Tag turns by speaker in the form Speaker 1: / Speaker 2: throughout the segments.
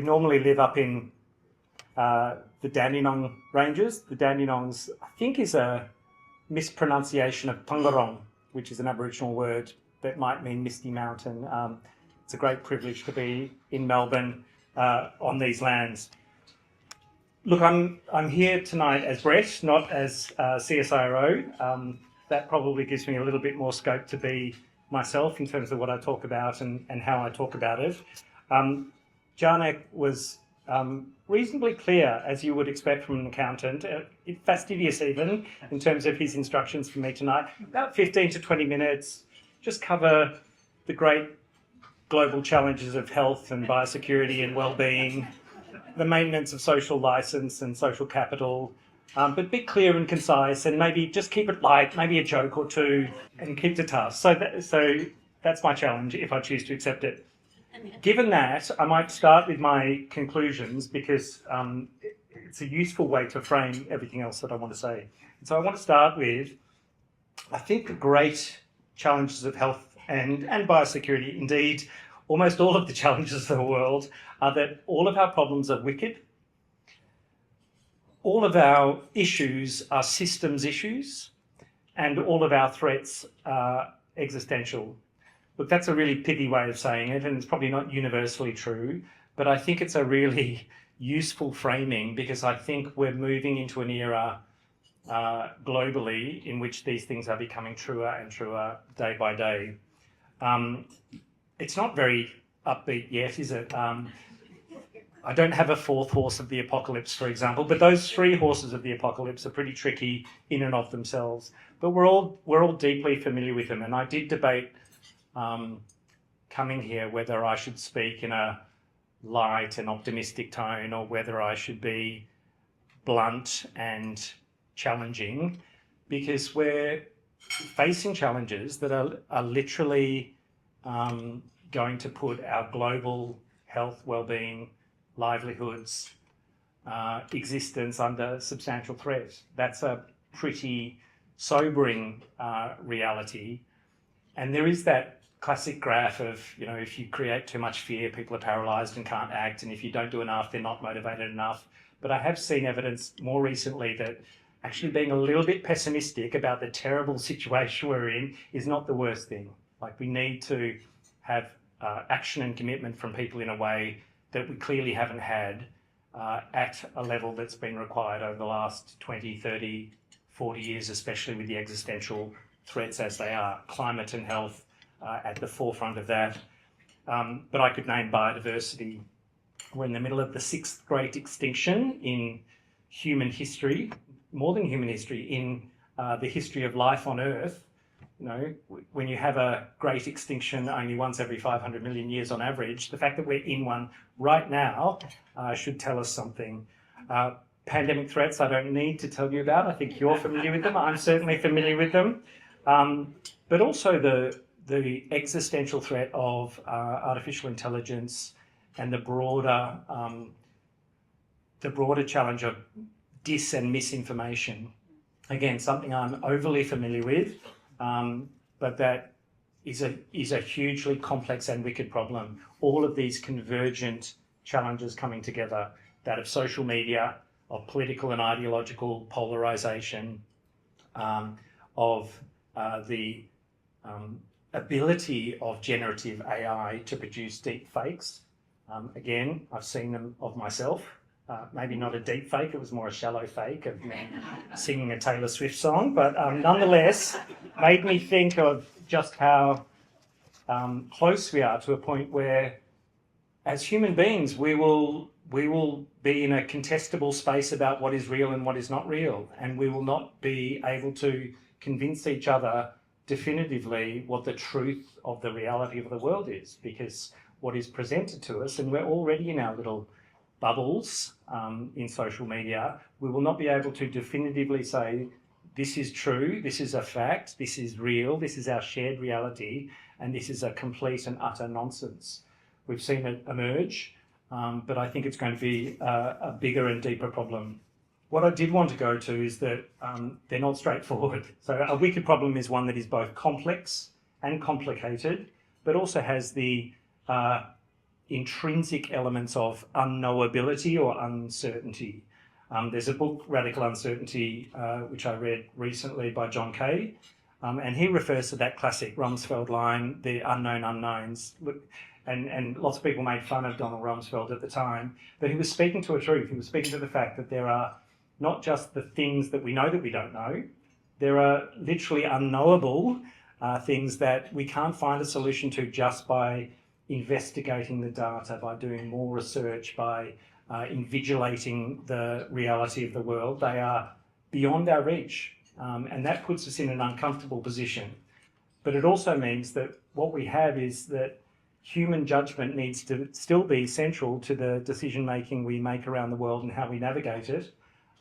Speaker 1: normally live up in the Dandenong Ranges. The Dandenongs, I think, is a mispronunciation of Pungarong, which is an Aboriginal word that might mean Misty Mountain. It's a great privilege to be in Melbourne on these lands. Look, I'm here tonight as Brett, not as CSIRO. That probably gives me a little bit more scope to be myself in terms of what I talk about and how I talk about it. Jarnek was reasonably clear, as you would expect from an accountant, fastidious even, in terms of his instructions for me tonight. About 15 to 20 minutes, just cover the great global challenges of health and biosecurity and well-being, the maintenance of social license and social capital, but be clear and concise, and maybe just keep it light, maybe a joke or two, and keep to task. So that's my challenge if I choose to accept it. Given that, I might start with my conclusions because it's a useful way to frame everything else that I want to say. And so I want to start with, I think the great challenges of health and biosecurity, indeed, almost all of the challenges of the world, are that all of our problems are wicked. All of our issues are systems issues, and all of our threats are existential. Look, that's a really pithy way of saying it, and it's probably not universally true, but I think it's a really useful framing because I think we're moving into an era globally in which these things are becoming truer and truer day by day. It's not very upbeat yet, is it? I don't have a fourth horse of the apocalypse, for example, but those three horses of the apocalypse are pretty tricky in and of themselves. But we're all deeply familiar with them, and I did debate coming here whether I should speak in a light and optimistic tone or whether I should be blunt and challenging, because we're facing challenges that are literally going to put our global health, well-being, livelihoods, existence under substantial threat. That's a pretty sobering reality. And there is that classic graph of, if you create too much fear, people are paralysed and can't act, and if you don't do enough, they're not motivated enough. But I have seen evidence more recently that actually being a little bit pessimistic about the terrible situation we're in is not the worst thing. Like, we need to have action and commitment from people in a way that we clearly haven't had at a level that's been required over the last 20, 30, 40 years, especially with the existential threats as they are. Climate and health at the forefront of that. But I could name biodiversity. We're in the middle of the sixth great extinction in human history, more than human history, in the history of life on Earth. When you have a great extinction only once every 500 million years on average, the fact that we're in one right now should tell us something. Pandemic threats, I don't need to tell you about. I think you're familiar with them. I'm certainly familiar with them. But also the existential threat of artificial intelligence and the broader challenge of dis and misinformation. Again, something I'm overly familiar with. But that is a hugely complex and wicked problem. All of these convergent challenges coming together, that of social media, of political and ideological polarisation, of the ability of generative AI to produce deep fakes. Again, I've seen them of myself. Maybe not a deep fake, it was more a shallow fake of me singing a Taylor Swift song, but nonetheless made me think of just how close we are to a point where, as human beings, we will be in a contestable space about what is real and what is not real, and we will not be able to convince each other definitively what the truth of the reality of the world is, because what is presented to us, and we're already in our little bubbles in social media, we will not be able to definitively say, this is true, this is a fact, this is real, this is our shared reality, and this is a complete and utter nonsense. We've seen it emerge, but I think it's going to be a bigger and deeper problem. What I did want to go to is that they're not straightforward. So a wicked problem is one that is both complex and complicated, but also has the intrinsic elements of unknowability or uncertainty. There's a book, Radical Uncertainty, which I read recently by John Kay, and he refers to that classic Rumsfeld line, the unknown unknowns. And lots of people made fun of Donald Rumsfeld at the time, but he was speaking to a truth. He was speaking to the fact that there are not just the things that we know that we don't know, there are literally unknowable things that we can't find a solution to just by investigating the data, by doing more research, by invigilating the reality of the world. They are beyond our reach, and that puts us in an uncomfortable position. But it also means that what we have is that human judgment needs to still be central to the decision making we make around the world and how we navigate it.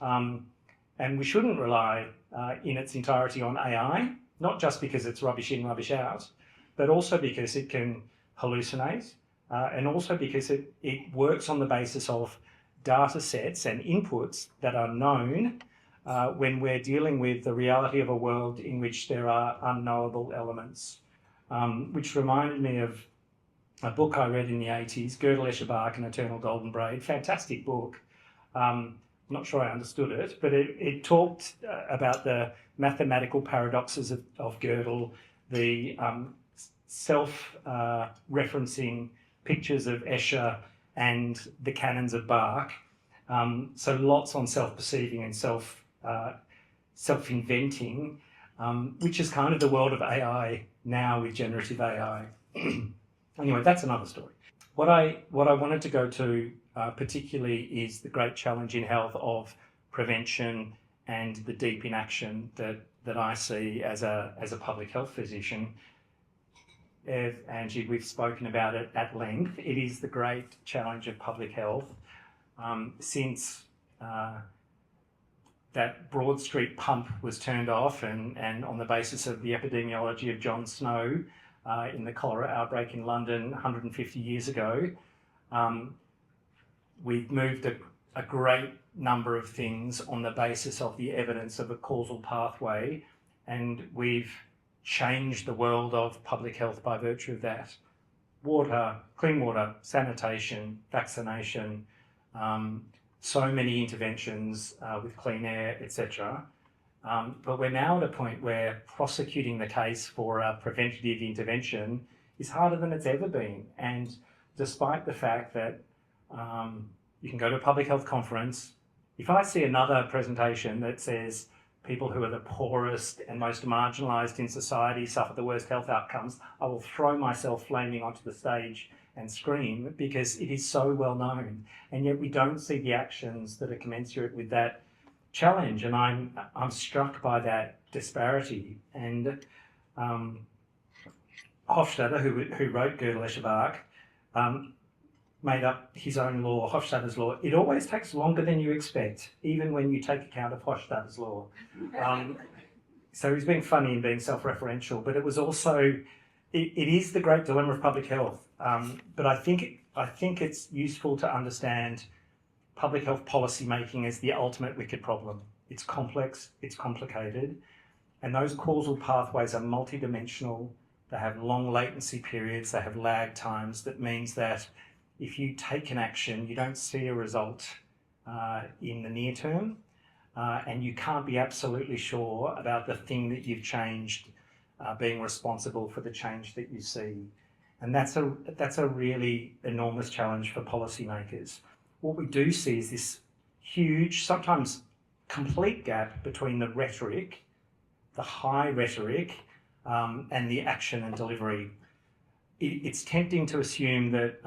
Speaker 1: And we shouldn't rely in its entirety on AI, not just because it's rubbish in, rubbish out, but also because it can hallucinate, and also because it works on the basis of data sets and inputs that are known when we're dealing with the reality of a world in which there are unknowable elements, which reminded me of a book I read in the 80s, Gödel, Escher, Bach and Eternal Golden Braid. Fantastic book. Not sure I understood it, but it talked about the mathematical paradoxes of Gödel, the self-referencing pictures of Escher and the canons of Bach. So lots on self-perceiving and self-inventing, which is kind of the world of AI now with generative AI. Anyway, that's another story. What I wanted to go to particularly is the great challenge in health of prevention and the deep inaction that I see as a public health physician. Angie, we've spoken about it at length. It is the great challenge of public health. Since that Broad Street pump was turned off and on the basis of the epidemiology of John Snow in the cholera outbreak in London 150 years ago, we've moved a great number of things on the basis of the evidence of a causal pathway, and we've changed the world of public health by virtue of that. Water, clean water, sanitation, vaccination, so many interventions with clean air, etc. But we're now at a point where prosecuting the case for a preventative intervention is harder than it's ever been. And despite the fact that you can go to a public health conference, if I see another presentation that says people who are the poorest and most marginalised in society suffer the worst health outcomes, I will throw myself flaming onto the stage and scream, because it is so well known. And yet we don't see the actions that are commensurate with that challenge. And I'm struck by that disparity. And Hofstadter, who wrote Gödel, Escher, Bach, made up his own law, Hofstadter's law. It always takes longer than you expect, even when you take account of Hofstadter's law. So he's being funny and being self-referential, but it was also, it is the great dilemma of public health. But I think it's useful to understand public health policy making as the ultimate wicked problem. It's complex, it's complicated, and those causal pathways are multidimensional. They have long latency periods, they have lag times. That means that if you take an action, you don't see a result in the near term, and you can't be absolutely sure about the thing that you've changed being responsible for the change that you see. And that's a really enormous challenge for policymakers. What we do see is this huge, sometimes complete gap between the rhetoric, the high rhetoric, and the action and delivery. It's tempting to assume that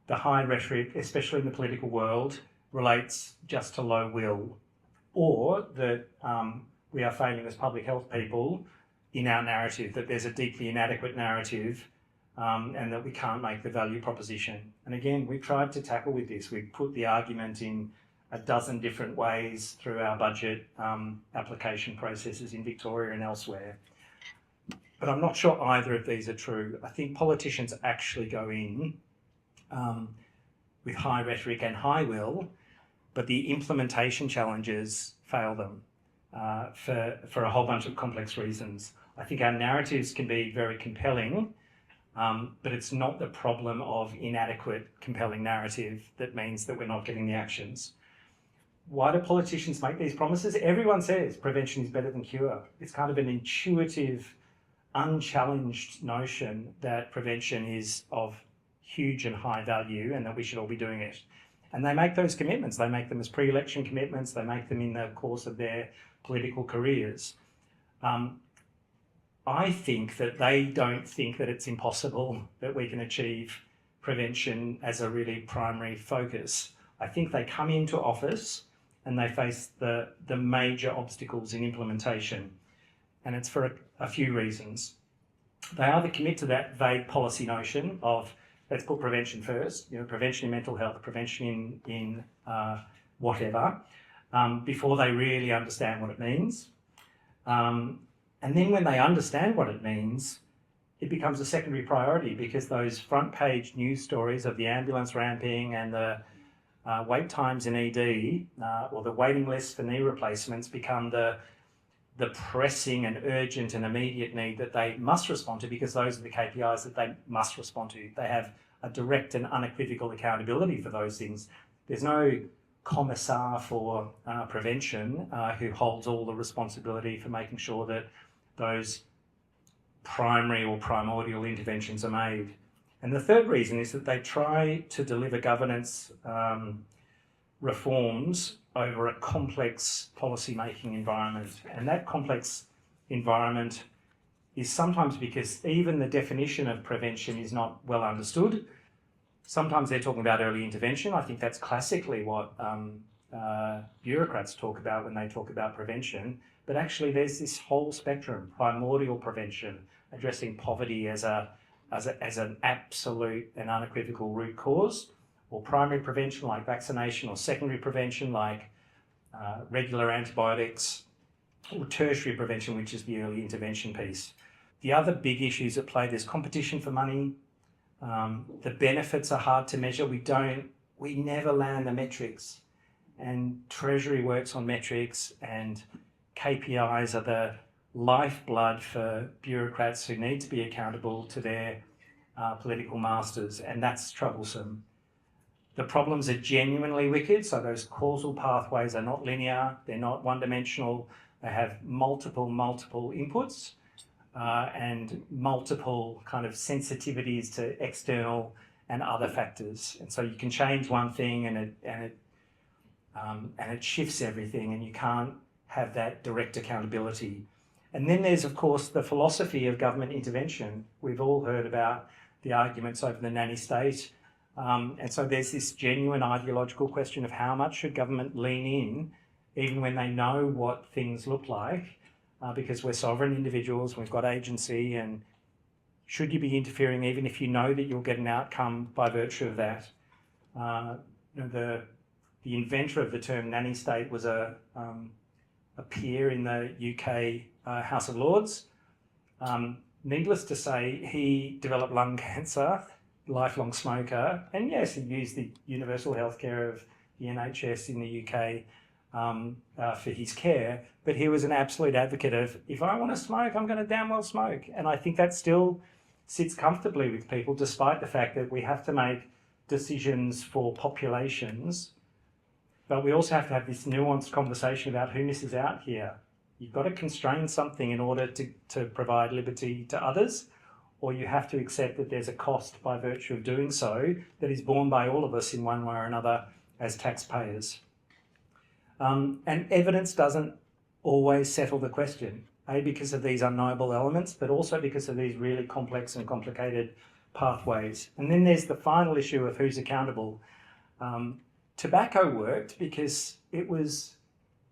Speaker 1: the high rhetoric, especially in the political world, relates just to low will, or that we are failing as public health people in our narrative, that there's a deeply inadequate narrative, and that we can't make the value proposition. And again, we've tried to tackle with this. We've put the argument in a dozen different ways through our budget application processes in Victoria and elsewhere. But I'm not sure either of these are true. I think politicians actually go in with high rhetoric and high will, but the implementation challenges fail them for a whole bunch of complex reasons. I think our narratives can be very compelling, but it's not the problem of inadequate, compelling narrative that means that we're not getting the actions. Why do politicians make these promises? Everyone says prevention is better than cure. It's kind of an intuitive, unchallenged notion that prevention is of huge and high value and that we should all be doing it. And they make those commitments. They make them as pre-election commitments. They make them in the course of their political careers. I think that they don't think that it's impossible that we can achieve prevention as a really primary focus. I think they come into office and they face the major obstacles in implementation. And it's for a few reasons. They either commit to that vague policy notion of let's put prevention first, prevention in mental health, prevention in whatever, before they really understand what it means. And then when they understand what it means, it becomes a secondary priority because those front page news stories of the ambulance ramping and the wait times in ED or the waiting lists for knee replacements become the pressing and urgent and immediate need that they must respond to because those are the KPIs that they must respond to. They have a direct and unequivocal accountability for those things. There's no commissar for prevention who holds all the responsibility for making sure that those primary or primordial interventions are made. And the third reason is that they try to deliver governance reforms over a complex policy-making environment. And that complex environment is sometimes because even the definition of prevention is not well understood. Sometimes they're talking about early intervention. I think that's classically what bureaucrats talk about when they talk about prevention. But actually there's this whole spectrum: primordial prevention, addressing poverty as an absolute and unequivocal root cause, or primary prevention like vaccination, or secondary prevention like regular antibiotics, or tertiary prevention, which is the early intervention piece. The other big issues at play, there's competition for money. The benefits are hard to measure. We never land the metrics, and Treasury works on metrics, and KPIs are the lifeblood for bureaucrats who need to be accountable to their political masters, and that's troublesome. The problems are genuinely wicked, so those causal pathways are not linear, they're not one-dimensional, they have multiple inputs and multiple kind of sensitivities to external and other factors. And so you can change one thing and it shifts everything, and you can't have that direct accountability. And then there's, of course, the philosophy of government intervention. We've all heard about the arguments over the nanny state. And so there's this genuine ideological question of how much should government lean in, even when they know what things look like, because we're sovereign individuals, we've got agency, and should you be interfering even if you know that you'll get an outcome by virtue of that? The inventor of the term nanny state was a peer in the UK House of Lords. Needless to say, he developed lung cancer, lifelong smoker, and yes, he used the universal healthcare of the NHS in the UK for his care, but he was an absolute advocate of, if I want to smoke, I'm going to damn well smoke. And I think that still sits comfortably with people, despite the fact that we have to make decisions for populations, but we also have to have this nuanced conversation about who misses out here. You've got to constrain something in order to provide liberty to others, or you have to accept that there's a cost by virtue of doing so that is borne by all of us in one way or another as taxpayers. And evidence doesn't always settle the question, because of these unknowable elements, but also because of these really complex and complicated pathways. And then there's the final issue of who's accountable. Tobacco worked because it was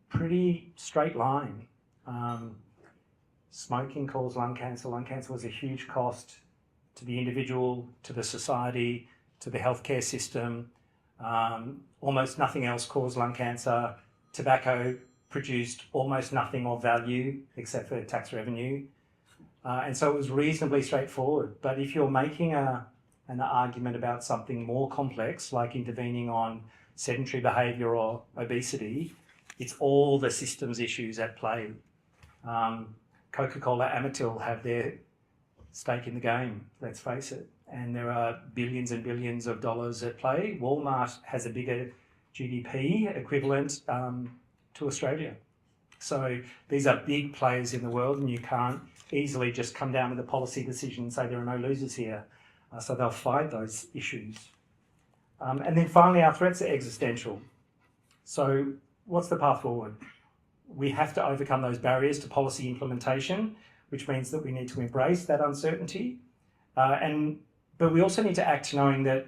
Speaker 1: pretty straight line. Smoking caused lung cancer. Lung cancer was a huge cost to the individual, to the society, to the healthcare system. Almost nothing else caused lung cancer. Tobacco produced almost nothing of value except for tax revenue. And so it was reasonably straightforward. But if you're making an argument about something more complex, like intervening on sedentary behaviour or obesity, it's all the systems issues at play. Coca-Cola, Amatil have their stake in the game, let's face it. And there are billions and billions of dollars at play. Walmart has a bigger GDP equivalent to Australia. So these are big players in the world, and you can't easily just come down with a policy decision and say there are no losers here. So they'll fight those issues. And then finally, our threats are existential. So what's the path forward? We have to overcome those barriers to policy implementation, which means that we need to embrace that uncertainty. But we also need to act knowing that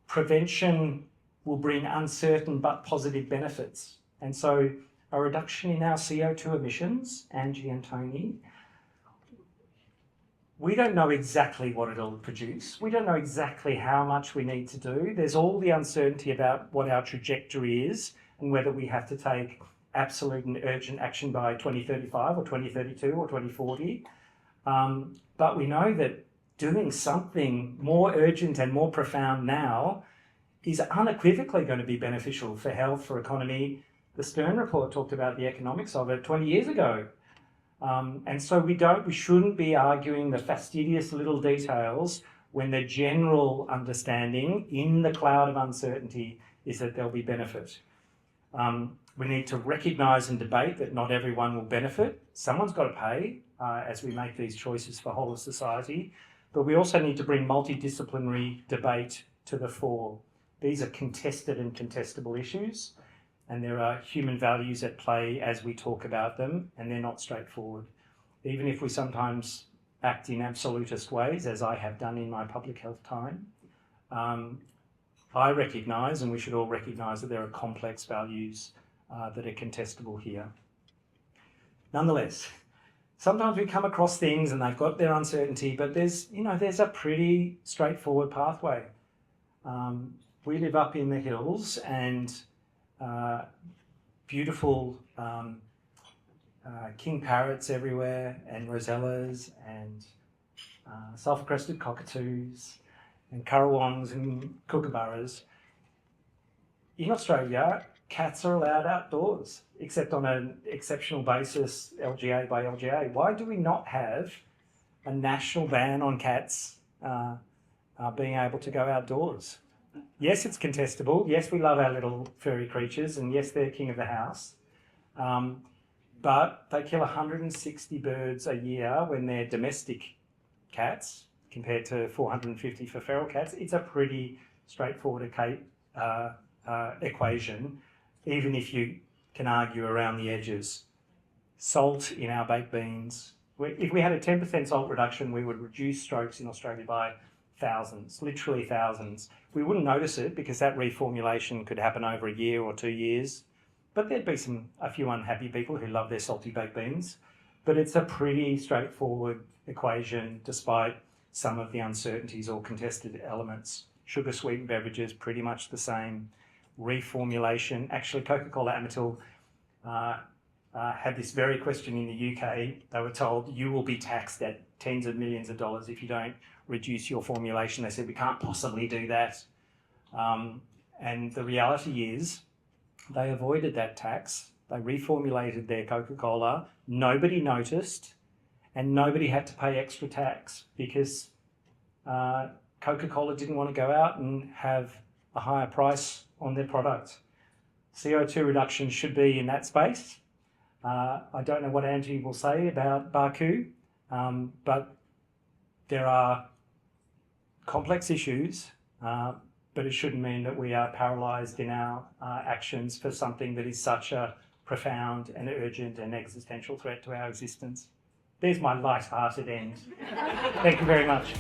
Speaker 1: prevention will bring uncertain but positive benefits. And so a reduction in our CO2 emissions, Angie and Tony, we don't know exactly what it'll produce. We don't know exactly how much we need to do. There's all the uncertainty about what our trajectory is and whether we have to take absolute and urgent action by 2035 or 2032 or 2040. But we know that doing something more urgent and more profound now is unequivocally going to be beneficial for health, for economy. The Stern report talked about the economics of it 20 years ago. And so we shouldn't be arguing the fastidious little details when the general understanding in the cloud of uncertainty is that there'll be benefit. We need to recognise and debate that not everyone will benefit. Someone's got to pay as we make these choices for whole of society. But we also need to bring multidisciplinary debate to the fore. These are contested and contestable issues, and there are human values at play as we talk about them, and they're not straightforward. Even if we sometimes act in absolutist ways, as I have done in my public health time, I recognise, and we should all recognise, that there are complex values that are contestable here. Nonetheless, sometimes we come across things and they've got their uncertainty, but there's a pretty straightforward pathway. We live up in the hills, and beautiful king parrots everywhere, and rosellas, and sulphur-crested cockatoos, and currawongs and kookaburras. In Australia, cats are allowed outdoors, except on an exceptional basis, LGA by LGA. Why do we not have a national ban on cats being able to go outdoors? Yes, it's contestable. Yes, we love our little furry creatures, and yes, they're king of the house. But they kill 160 birds a year when they're domestic cats, compared to 450 for feral cats. It's a pretty straightforward equation, even if you can argue around the edges. Salt in our baked beans. If we had a 10% salt reduction, we would reduce strokes in Australia by thousands, literally thousands. We wouldn't notice it because that reformulation could happen over a year or 2 years, but there'd be a few unhappy people who love their salty baked beans. But it's a pretty straightforward equation, despite some of the uncertainties or contested elements. Sugar sweetened beverages, pretty much the same. Reformulation. Actually, Coca-Cola Amatil had this very question in the UK. They were told, you will be taxed at tens of millions of dollars if you don't reduce your formulation. They said, we can't possibly do that. And the reality is they avoided that tax. They reformulated their Coca-Cola. Nobody noticed, and nobody had to pay extra tax because Coca-Cola didn't want to go out and have a higher price on their product. CO2 reduction should be in that space. I don't know what Angie will say about Baku, but there are complex issues, but it shouldn't mean that we are paralysed in our actions for something that is such a profound and urgent and existential threat to our existence. There's my light-hearted end. Thank you very much.